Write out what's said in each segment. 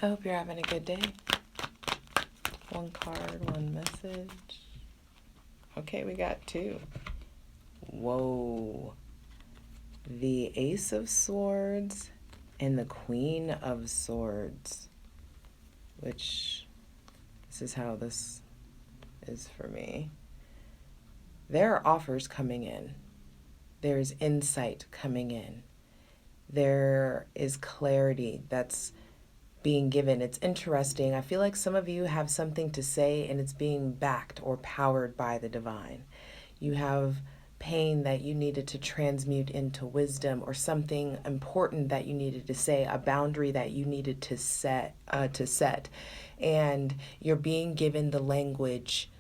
I hope you're having a good day. One card, one message. Okay, we got two. Whoa. The Ace of Swords and the Queen of Swords. Which, this is how this is for me. There are offers coming in. There's insight coming in. There is clarity that's being given. It's interesting. I feel like some of you have something to say and it's being backed or powered by the divine. You have pain that you needed to transmute into wisdom, or something important that you needed to say, a boundary that you needed to set, and you're being given the language,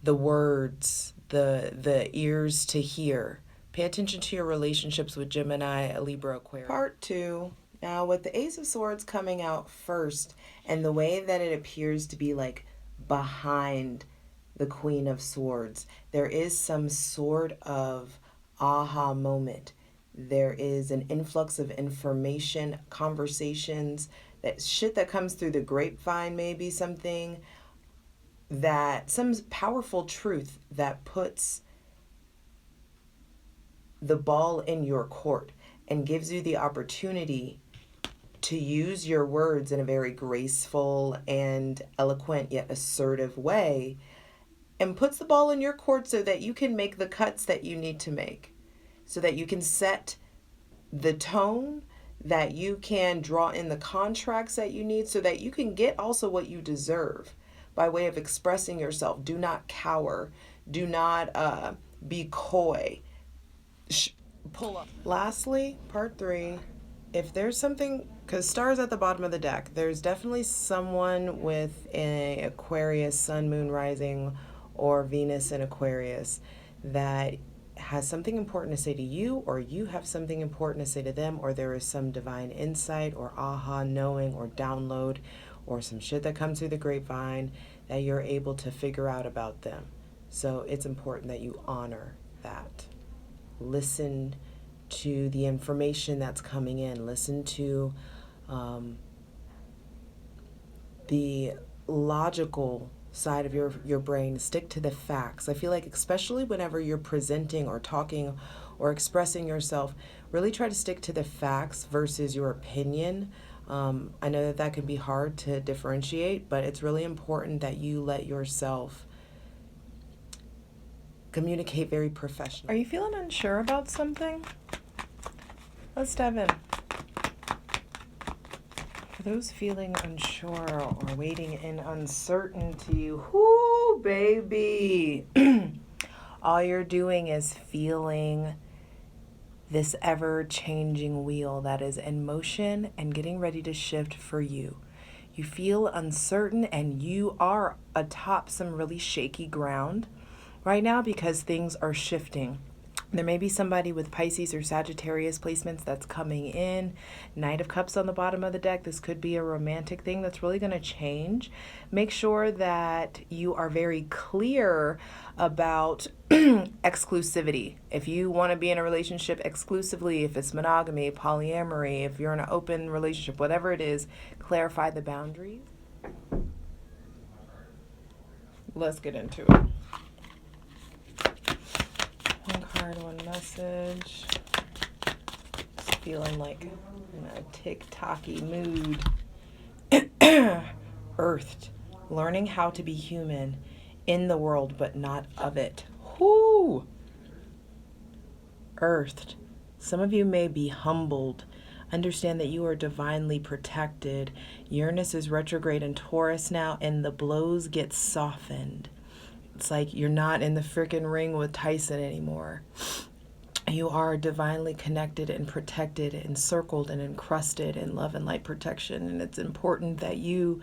the words, the ears to hear. Pay attention to your relationships with Gemini, Libra, Aquarius. Part 2. Now, with the Ace of Swords coming out first, and the way that it appears to be like behind the Queen of Swords, there is some sort of aha moment. There is an influx of information, conversations, that shit that comes through the grapevine, maybe something that, some powerful truth that puts the ball in your court and gives you the opportunity to use your words in a very graceful and eloquent yet assertive way, and puts the ball in your court so that you can make the cuts that you need to make, so that you can set the tone, that you can draw in the contracts that you need, so that you can get also what you deserve by way of expressing yourself. Do not cower. Do not be coy. Pull up. Lastly, part 3. If there's something, because stars at the bottom of the deck, there's definitely someone with an Aquarius, Sun, Moon, Rising, or Venus in Aquarius that has something important to say to you, or you have something important to say to them, or there is some divine insight or aha knowing or download or some shit that comes through the grapevine that you're able to figure out about them. So it's important that you honor that. Listen to the information that's coming in. Listen to the logical side of your brain. Stick to the facts. I feel like especially whenever you're presenting or talking or expressing yourself, really try to stick to the facts versus your opinion. I know that can be hard to differentiate, but it's really important that you let yourself communicate very professionally. Are you feeling unsure about something? Let's dive in. For those feeling unsure or waiting in uncertainty, whoo, baby. All you're doing is feeling this ever-changing wheel that is in motion and getting ready to shift for you. You feel uncertain and you are atop some really shaky ground right now because things are shifting. There may be somebody with Pisces or Sagittarius placements that's coming in. Knight of Cups on the bottom of the deck. This could be a romantic thing that's really going to change. Make sure that you are very clear about exclusivity. If you want to be in a relationship exclusively, if it's monogamy, polyamory, if you're in an open relationship, whatever it is, clarify the boundaries. Let's get into it. One card, one message. Just feeling like in a tick-tocky mood. Earthed. Learning how to be human in the world, but not of it. Whoo! Earthed. Some of you may be humbled. Understand that you are divinely protected. Uranus is retrograde in Taurus now, and the blows get softened. It's like you're not in the freaking ring with Tyson anymore. You are divinely connected and protected, encircled and encrusted in love and light protection. And it's important that you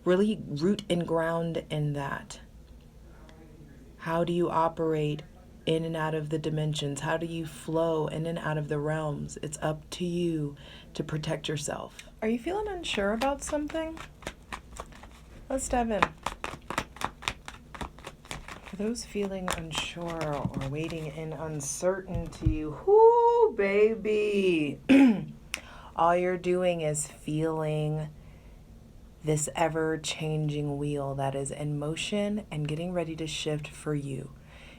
really root and ground in that. How do you operate in and out of the dimensions? How do you flow in and out of the realms? It's up to you to protect yourself. Are you feeling unsure about something? Let's dive in. For those feeling unsure or waiting in uncertainty, whoo, baby. All you're doing is feeling this ever-changing wheel that is in motion and getting ready to shift for you.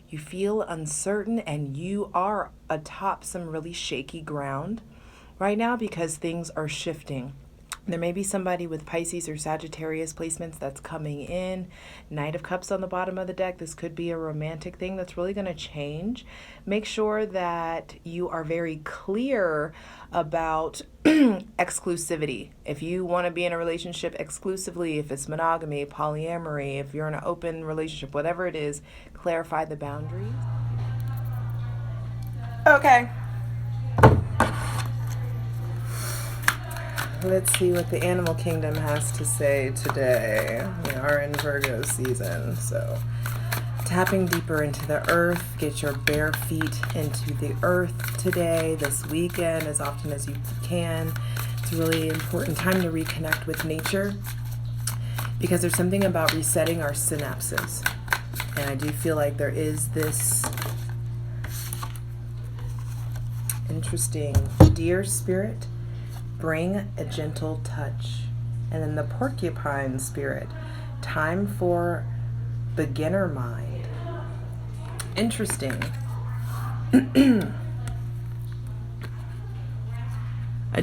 You feel uncertain and you are atop some really shaky ground right now because things are shifting. There may be somebody with Pisces or Sagittarius placements that's coming in. Knight of Cups on the bottom of the deck. This could be a romantic thing that's really going to change. Make sure that you are very clear about exclusivity. If you want to be in a relationship exclusively, if it's monogamy, polyamory, if you're in an open relationship, whatever it is, clarify the boundaries. Okay. Let's see what the animal kingdom has to say today. We are in Virgo season, so tapping deeper into the earth. Get your bare feet into the earth today, this weekend, as often as you can. It's a really important time to reconnect with nature because there's something about resetting our synapses. And I do feel like there is this interesting deer spirit. Bring a gentle touch. And then the porcupine spirit, time for beginner mind. Interesting. A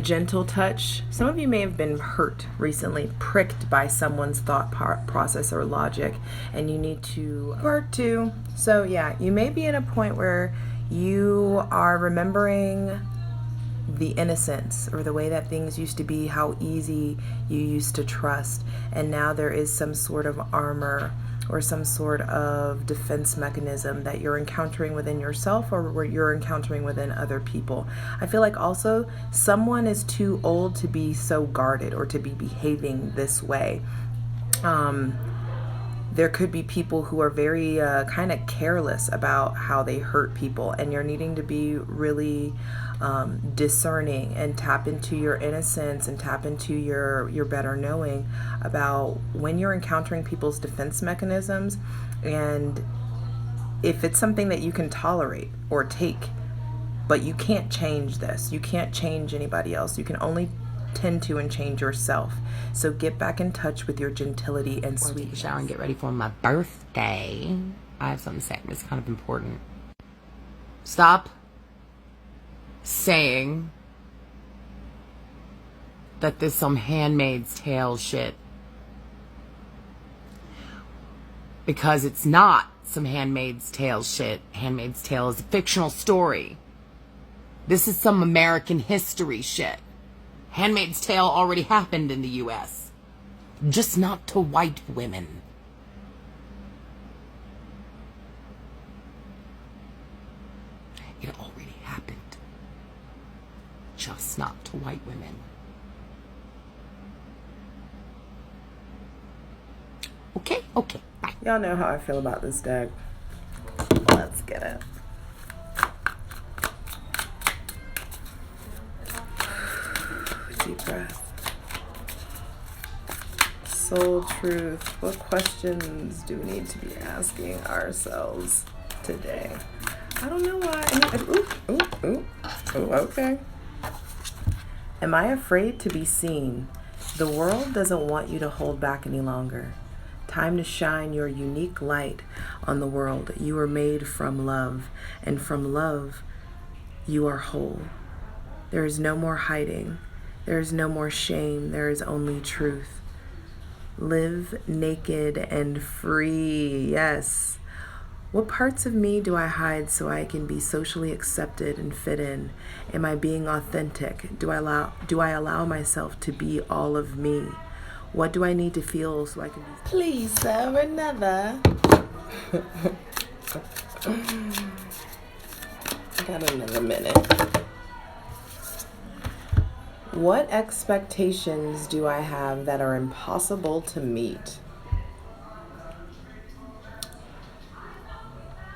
gentle touch. Some of you may have been hurt recently, pricked by someone's thought process or logic, and you need to part two. So yeah, you may be at a point where you are remembering the innocence or the way that things used to be, how easy you used to trust, and now there is some sort of armor or some sort of defense mechanism that you're encountering within yourself or you're encountering within other people. I feel like also someone is too old to be so guarded or to be behaving this way. There could be people who are very kind of careless about how they hurt people, and you're needing to be really discerning and tap into your innocence and tap into your better knowing about when you're encountering people's defense mechanisms, and if it's something that you can tolerate or take, but you can't change this. You can't change anybody else. You can only tend to and change yourself. So get back in touch with your gentility and sweetness. Take a shower and get ready for my birthday. I have something to say. It's kind of important. Stop saying that there's some Handmaid's Tale shit. Because it's not some Handmaid's Tale shit. Handmaid's Tale is a fictional story. This is some American history shit. Handmaid's Tale already happened in the U.S. Just not to white women. It already happened. Just not to white women. Okay, bye. Y'all know how I feel about this deck. Let's get it. Deep breath. Soul truth. What questions do we need to be asking ourselves today? I don't know why. Okay. Am I afraid to be seen? The world doesn't want you to hold back any longer. Time to shine your unique light on the world. You are made from love, and from love, you are whole. There is no more hiding. There is no more shame. There is only truth. Live naked and free. Yes. What parts of me do I hide so I can be socially accepted and fit in? Am I being authentic? Do I allow myself to be all of me? What do I need to feel so I can be... Please, sir, another. Got another minute. What expectations do I have that are impossible to meet?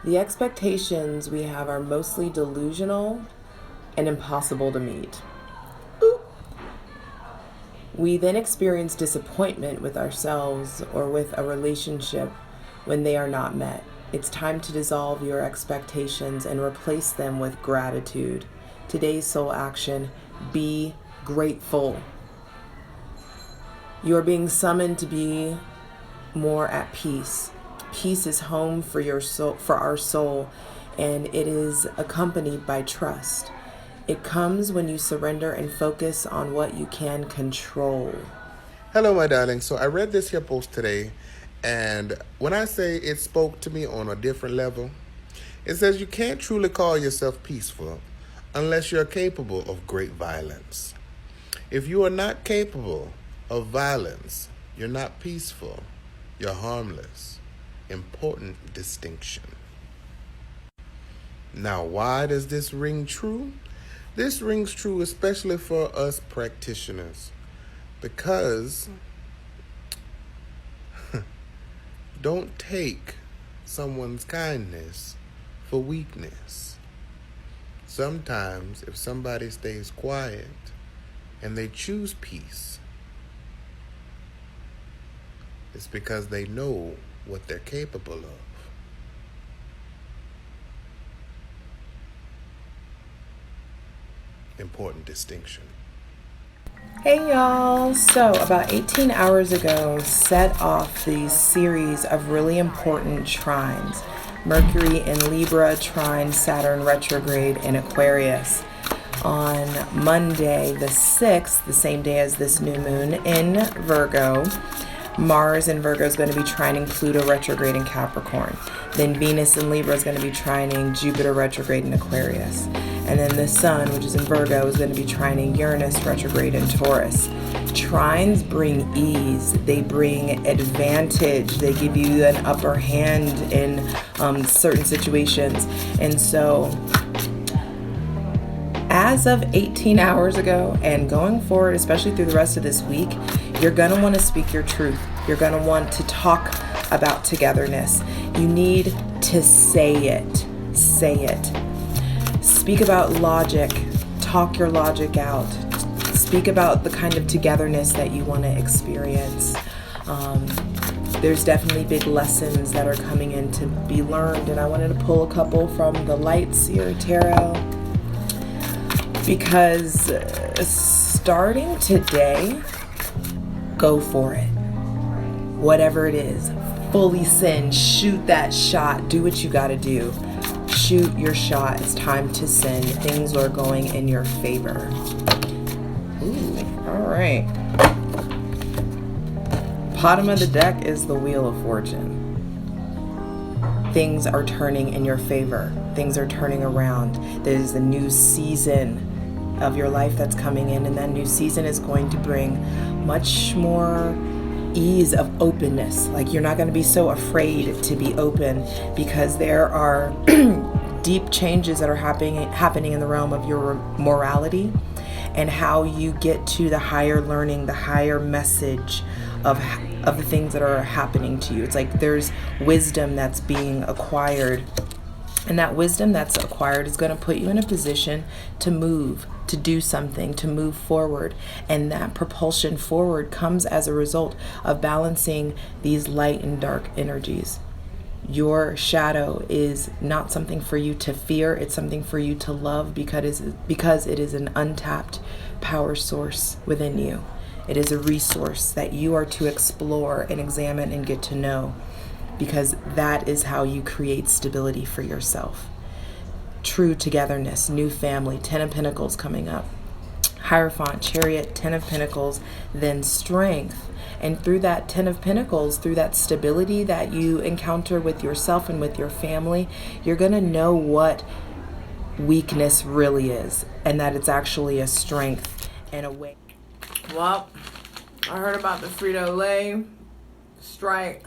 The expectations we have are mostly delusional and impossible to meet. Ooh. We then experience disappointment with ourselves or with a relationship when they are not met. It's time to dissolve your expectations and replace them with gratitude. Today's soul action, be grateful. You are being summoned to be more at peace. Peace is home for your soul, for our soul, and it is accompanied by trust. It comes when you surrender and focus on what you can control. Hello, my darling. So I read this here post today, and when I say it spoke to me on a different level, it says you can't truly call yourself peaceful unless you're capable of great violence. If you are not capable of violence, you're not peaceful, you're harmless. Important distinction. Now, why does this ring true? This rings true especially for us practitioners, because don't take someone's kindness for weakness. Sometimes if somebody stays quiet and they choose peace, it's because they know what they're capable of. Important distinction. Hey y'all, so about 18 hours ago set off the series of really important trines. Mercury in Libra trine Saturn retrograde in Aquarius. On Monday the 6th, the same day as this new moon in Virgo, Mars in Virgo is going to be trining Pluto retrograde in Capricorn. Then Venus in Libra is going to be trining Jupiter retrograde in Aquarius. And then the Sun, which is in Virgo, is going to be trining Uranus retrograde in Taurus. Trines bring ease. They bring advantage. They give you an upper hand in certain situations. And so, as of 18 hours ago and going forward, especially through the rest of this week, you're going to want to speak your truth. You're going to want to talk about togetherness. You need to say it. Say it. Speak about logic. Talk your logic out. Speak about the kind of togetherness that you want to experience. There's definitely big lessons that are coming in to be learned, and I wanted to pull a couple from the Light Seer Tarot, because starting today, go for it. Whatever it is, fully sin, shoot that shot, do what you gotta do. Shoot your shot. It's time to sin. Things are going in your favor. Ooh, all right. Bottom of the deck is the Wheel of Fortune. Things are turning in your favor. Things are turning around. There's a new season of your life that's coming in, and that new season is going to bring much more ease of openness. Like, you're not going to be so afraid to be open, because there are deep changes that are happening in the realm of your morality and how you get to the higher learning, the higher message of the things that are happening to you. It's like there's wisdom that's being acquired, and that wisdom that's acquired is going to put you in a position to move, to do something, to move forward. And that propulsion forward comes as a result of balancing these light and dark energies. Your shadow is not something for you to fear. It's something for you to love, because it is an untapped power source within you. It is a resource that you are to explore and examine and get to know, because that is how you create stability for yourself. True togetherness, new family, 10 of Pentacles coming up. Hierophant, Chariot, 10 of Pentacles, then strength. And through that 10 of Pentacles, through that stability that you encounter with yourself and with your family, you're going to know what weakness really is, and that it's actually a strength and a way. Well, I heard about the Frito-Lay strike.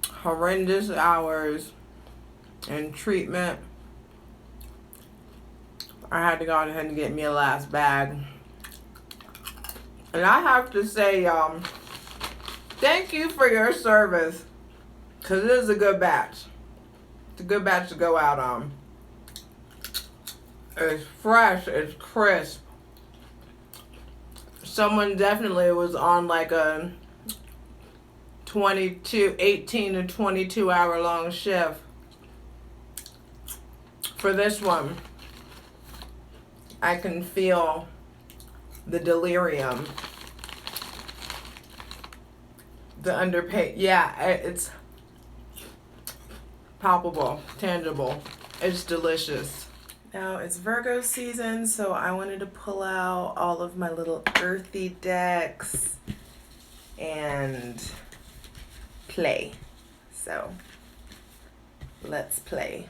Horrendous hours and treatment. I had to go ahead and get me a last bag. And I have to say, thank you for your service, because it is a good batch. It's a good batch to go out on. It's fresh, it's crisp. Someone definitely was on like a 18 to 22 hour long shift for this one. I can feel the delirium. The underpay. Yeah, it's palpable, tangible. It's delicious. Now it's Virgo season, so I wanted to pull out all of my little earthy decks and play. So let's play.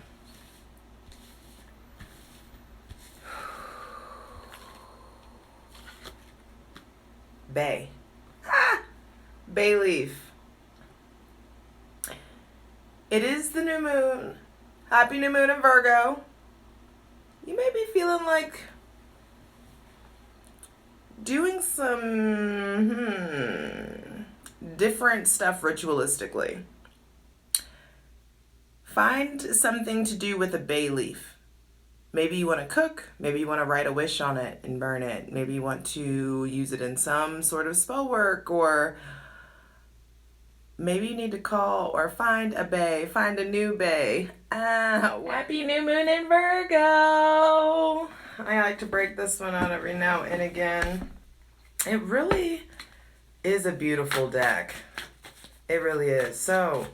Bay. Ah! Bay leaf. It is the new moon. Happy new moon in Virgo. You may be feeling like doing some different stuff ritualistically. Find something to do with a bay leaf. Maybe you want to cook. Maybe you want to write a wish on it and burn it. Maybe you want to use it in some sort of spell work, or maybe you need to call or find a bay, find a new bay. Happy new moon in Virgo. I like to break this one out every now and again. It really is a beautiful deck. It really is. So,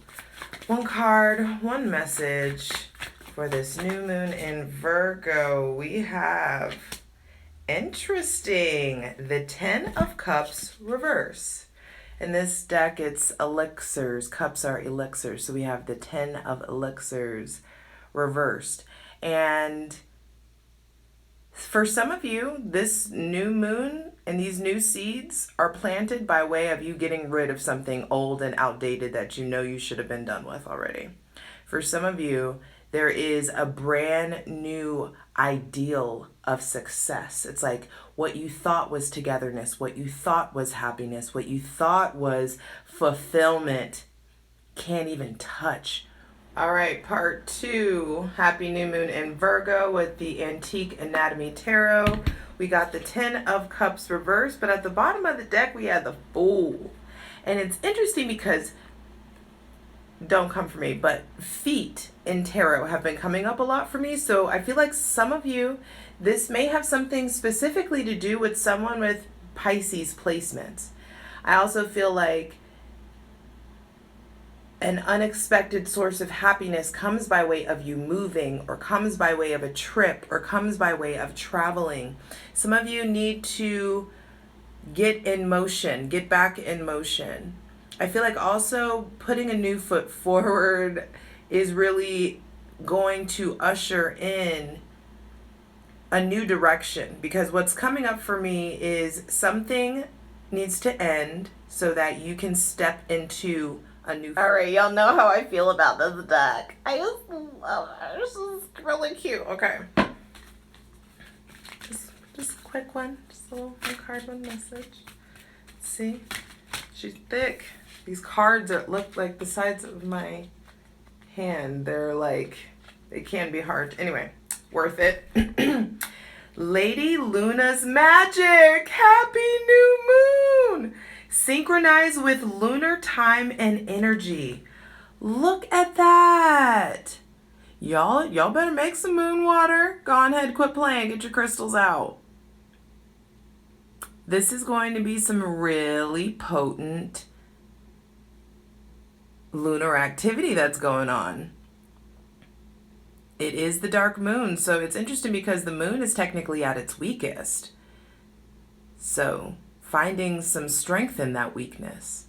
one card, one message for this new moon in Virgo. We have, interesting, the 10 of Cups reverse. In this deck, it's elixirs. Cups are elixirs. So we have the 10 of elixirs reversed. And for some of you, this new moon and these new seeds are planted by way of you getting rid of something old and outdated that you know you should have been done with already. For some of you, there is a brand new ideal of success. It's like what you thought was togetherness, what you thought was happiness, what you thought was fulfillment can't even touch. All right, part 2, Happy New Moon in Virgo with the Antique Anatomy Tarot. We got the 10 of Cups reversed, but at the bottom of the deck we had the Fool. And it's interesting because, don't come for me, but feet in tarot have been coming up a lot for me. So I feel like some of you, this may have something specifically to do with someone with Pisces placements. I also feel like an unexpected source of happiness comes by way of you moving, or comes by way of a trip, or comes by way of traveling. Some of you need to get in motion, get back in motion. I feel like also putting a new foot forward is really going to usher in a new direction, because what's coming up for me is something needs to end so that you can step into a new. All right, y'all know how I feel about this deck. I just love it. This is really cute. Okay. Just a quick one. Just a little one card, one message. See? She's thick. These cards look like the sides of my hand. They're like, they can be hard. Anyway, worth it. Lady Luna's Magic. Happy new moon. Synchronize with lunar time and energy. Look at that. Y'all better make some moon water. Go on ahead, quit playing. Get your crystals out. This is going to be some really potent lunar activity that's going on. It is the dark moon, so it's interesting because the moon is technically at its weakest. So finding some strength in that weakness.